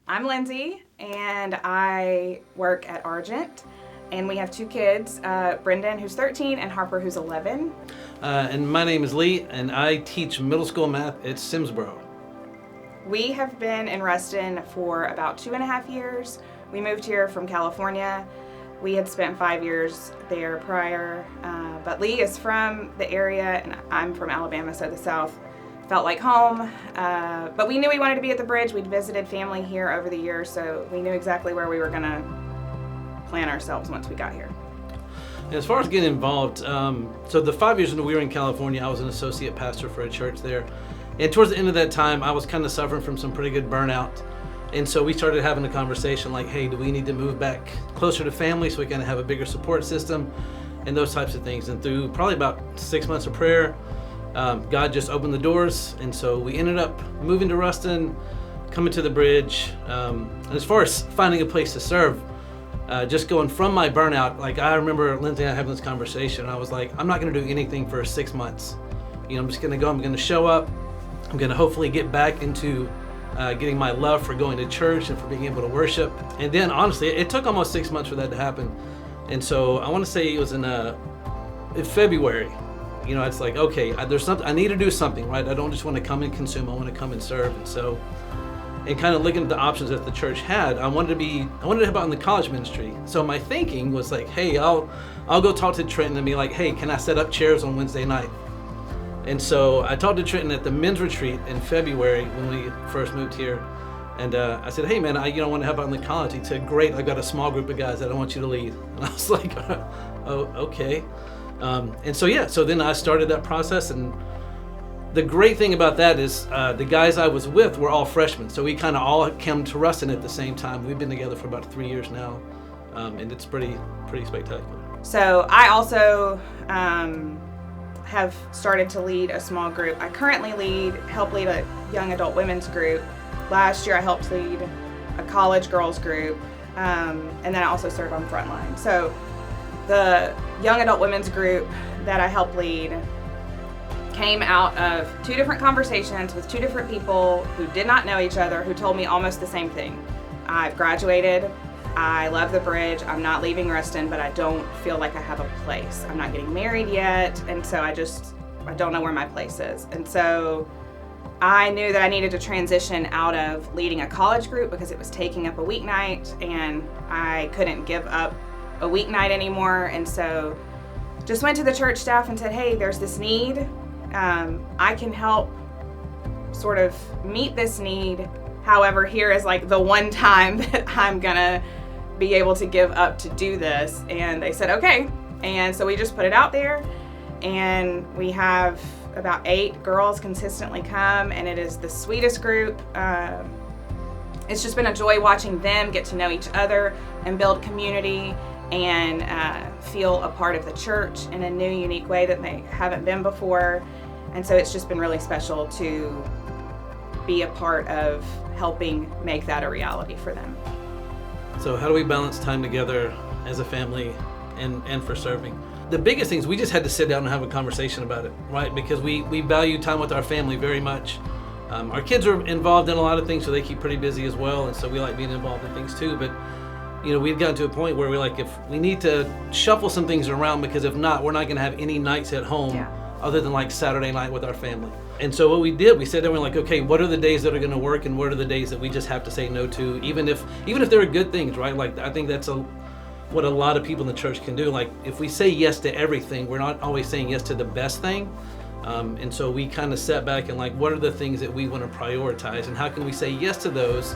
I'm Lindsey, and I work at Argent, and we have two kids, Brendan, who's 13, and Harper, who's 11. And my name is Lee, and I teach middle school math at Simsboro. We have been in Ruston for about 2.5 years. We moved here from California. We had spent 5 years there prior, but Lee is from the area, and I'm from Alabama, so the South felt like home. But we knew we wanted to be at the bridge. We'd visited family here over the years, so we knew exactly where we were going to plan ourselves once we got here. As far as getting involved, so the 5 years when we were in California, I was an associate pastor for a church there. And towards the end of that time, I was kind of suffering from some pretty good burnout. And so we started having a conversation like, hey, do we need to move back closer to family so we can have a bigger support system and those types of things. And through probably about 6 months of prayer, God just opened the doors. And so we ended up moving to Ruston, coming to the bridge. And as far as finding a place to serve, just going from my burnout, like I remember Lindsey and I having this conversation. I was like, I'm not going to do anything for 6 months. I'm just going to go, I'm going to show up. I'm going to hopefully get back into getting my love for going to church and for being able to worship. And then honestly, it took almost 6 months for that to happen. And so I want to say it was in February. It's like, okay, there's something, I need to do something, right? I don't just want to come and consume, I want to come and serve. And so, and kind of looking at the options that the church had, I wanted to help out in the college ministry. So my thinking was like, hey, I'll go talk to Trenton and be like, hey, can I set up chairs on Wednesday night? And so I talked to Trenton at the men's retreat in February when we first moved here. And I said, hey man, I want to help out in the college. He said, great, I've got a small group of guys that I want you to lead. And I was like, oh, okay. And so then I started that process. And the great thing about that is the guys I was with were all freshmen. So we kind of all came to Ruston at the same time. We've been together for about 3 years now. And it's pretty spectacular. So I also have started to lead a small group. I currently help lead a young adult women's group. Last year I helped lead a college girls group, and then I also serve on Frontline. So the young adult women's group that I help lead came out of 2 different conversations with 2 different people who did not know each other, who told me almost the same thing. I've graduated, I love the bridge, I'm not leaving Ruston, but I don't feel like I have a place. I'm not getting married yet, and so I don't know where my place is. And so I knew that I needed to transition out of leading a college group because it was taking up a weeknight, and I couldn't give up a weeknight anymore. And so just went to the church staff and said, hey, there's this need. I can help sort of meet this need. However, here is like the one time that I'm gonna be able to give up to do this. And they said, okay. And so we just put it out there, and we have about 8 girls consistently come, and it is the sweetest group. It's just been a joy watching them get to know each other and build community and feel a part of the church in a new, unique way that they haven't been before. And so it's just been really special to be a part of helping make that a reality for them. So how do we balance time together as a family and for serving? The biggest thing is we just had to sit down and have a conversation about it, right? Because we value time with our family very much. Our kids are involved in a lot of things, so they keep pretty busy as well, and so we like being involved in things too. But we've gotten to a point where we're like, if we need to shuffle some things around, because if not, we're not going to have any nights at home other than like Saturday night with our family. And so what we did, we sat down and we're like, okay, what are the days that are going to work, and what are the days that we just have to say no to, even if there are good things, right? Like I think that's what a lot of people in the church can do. Like if we say yes to everything, we're not always saying yes to the best thing. And so we kind of sat back and like, what are the things that we want to prioritize, and how can we say yes to those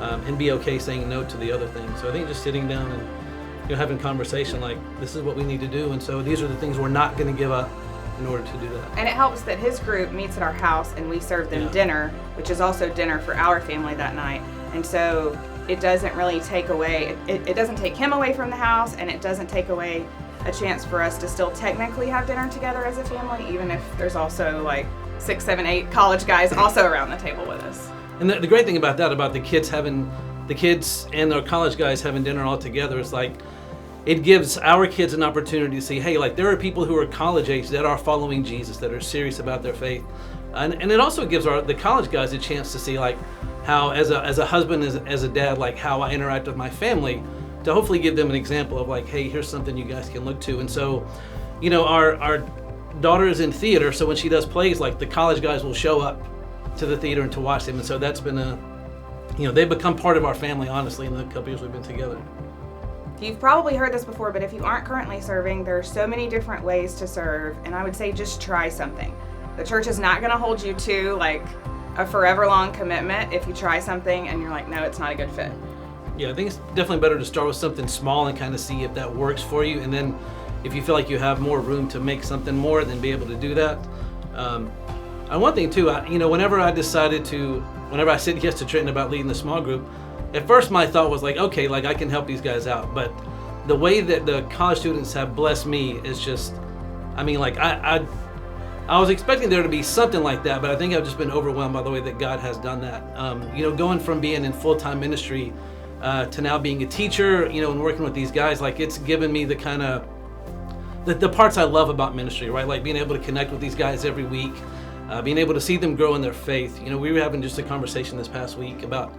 and be okay saying no to the other things? So I think just sitting down and having conversation like, this is what we need to do, and so these are the things we're not going to give up in order to do that. And it helps that his group meets at our house, and we serve them dinner, which is also dinner for our family that night. And so it doesn't really take away, it doesn't take him away from the house, and it doesn't take away a chance for us to still technically have dinner together as a family, even if there's also like 6, 7, 8 college guys also around the table with us. And the great thing about that, about the kids and their college guys having dinner all together, is like, it gives our kids an opportunity to see, hey, like there are people who are college age that are following Jesus, that are serious about their faith. And it also gives the college guys a chance to see, like, how as a husband, as a dad, like how I interact with my family, to hopefully give them an example of like, hey, here's something you guys can look to. And so, our daughter is in theater, so when she does plays, like the college guys will show up to the theater and to watch them. And so that's been they've become part of our family, honestly, in the couple years we've been together. You've probably heard this before, but if you aren't currently serving, there are so many different ways to serve, and I would say just try something. The church is not going to hold you to like a forever long commitment if you try something and you're like, no, it's not a good fit. Yeah, I think it's definitely better to start with something small and kind of see if that works for you, and then if you feel like you have more room to make something more, then be able to do that. And one thing too, whenever I said yes to Trenton about leading the small group, at first my thought was like, okay, like I can help these guys out. But the way that the college students have blessed me is just, I was expecting there to be something like that, but I think I've just been overwhelmed by the way that God has done that. Going from being in full-time ministry to now being a teacher, and working with these guys, like it's given me the kind of the parts I love about ministry, right? Like being able to connect with these guys every week, being able to see them grow in their faith. We were having just a conversation this past week about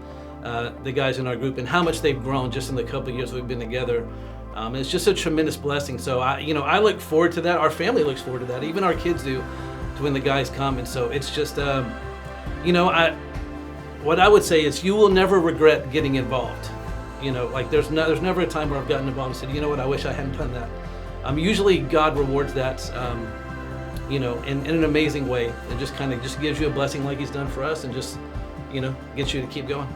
the guys in our group and how much they've grown just in the couple of years we've been together. It's just a tremendous blessing. So I look forward to that. Our family looks forward to that. Even our kids do, to when the guys come. And so it's just, what I would say is you will never regret getting involved. There's never a time where I've gotten involved and said, you know what, I wish I hadn't done that. Usually God rewards that, in an amazing way, and just gives you a blessing like He's done for us, and just, gets you to keep going.